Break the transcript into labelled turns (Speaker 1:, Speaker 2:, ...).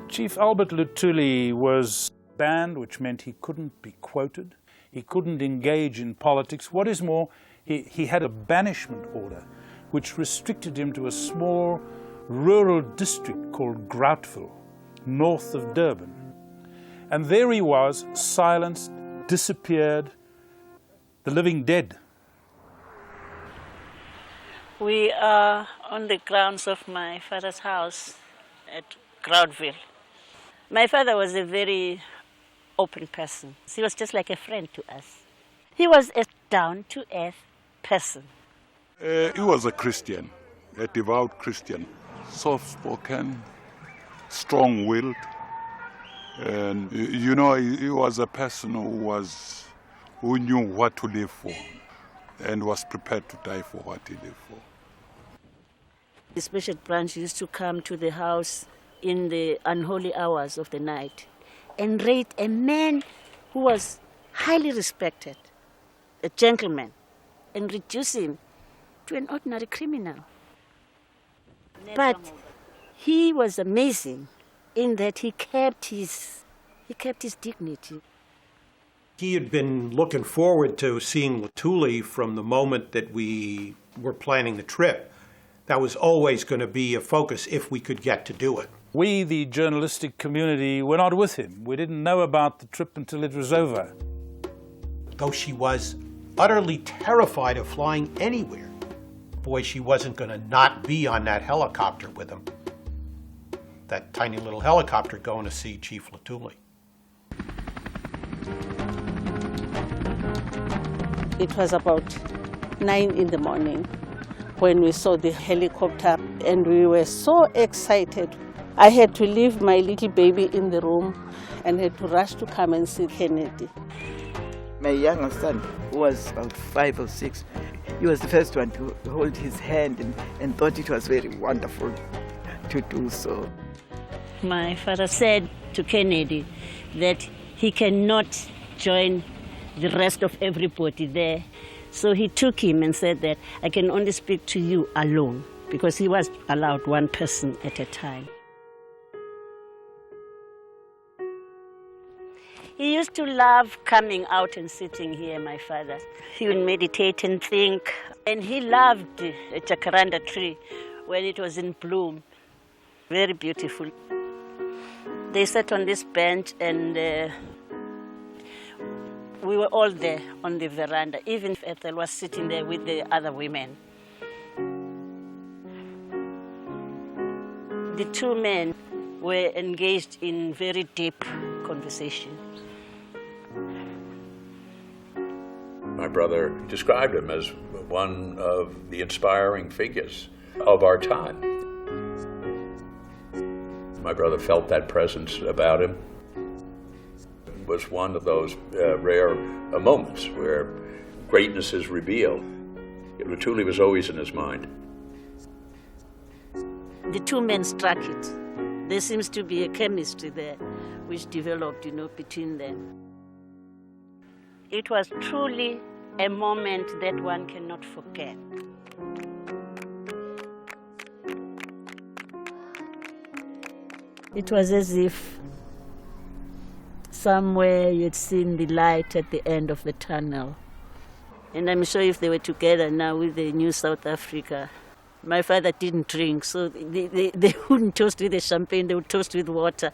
Speaker 1: Chief Albert Luthuli was banned, which meant he couldn't be quoted. He couldn't engage in politics. What is more, he had a banishment order which restricted him to a small rural district called Luthuli, north of Durban. And there he was, silenced, disappeared, the living dead.
Speaker 2: We are on the grounds of my father's house at Luthuli. My father was a very open person. He was just like a friend to us. He was a down-to-earth person.
Speaker 3: He was a Christian, a devout Christian, soft-spoken, strong-willed. And you know, he was a person who knew what to live for and was prepared to die for what he lived for.
Speaker 2: The special branch used to come to the house in the unholy hours of the night and raid a man who was highly respected, a gentleman, and reduce him to an ordinary criminal. But he was amazing in that he kept his dignity.
Speaker 4: He had been looking forward to seeing Luthuli from the moment that we were planning the trip. That was always going to be a focus if we could get to do it.
Speaker 1: We, the journalistic community, were not with him. We didn't know about the trip until it was over.
Speaker 4: Though she was utterly terrified of flying anywhere, boy, she wasn't going to not be on that helicopter with him. That tiny little helicopter going to see Chief Luthuli.
Speaker 2: It was about 9 in the morning when we saw the helicopter, and we were so excited. I had to leave my little baby in the room and had to rush to come and see Kennedy.
Speaker 5: My younger son, who was about 5 or 6, he was the first one to hold his hand and thought it was very wonderful to do so.
Speaker 2: My father said to Kennedy that he cannot join the rest of everybody there. So he took him and said that I can only speak to you alone, because he was allowed one person at a time. He used to love coming out and sitting here, my father. He would meditate and think. And he loved a jacaranda tree when it was in bloom. Very beautiful. They sat on this bench and we were all there on the veranda. Even Ethel was sitting there with the other women. The two men were engaged in very deep conversation.
Speaker 6: My brother described him as one of the inspiring figures of our time. My brother felt that presence about him. It was one of those rare moments where greatness is revealed. Luthuli was always in his mind.
Speaker 2: The two men struck it. There seems to be a chemistry there which developed, between them. It was truly a moment that one cannot forget. It was as if somewhere you'd seen the light at the end of the tunnel. And I'm sure if they were together now with the new South Africa, my father didn't drink, so they wouldn't toast with the champagne, they would toast with water.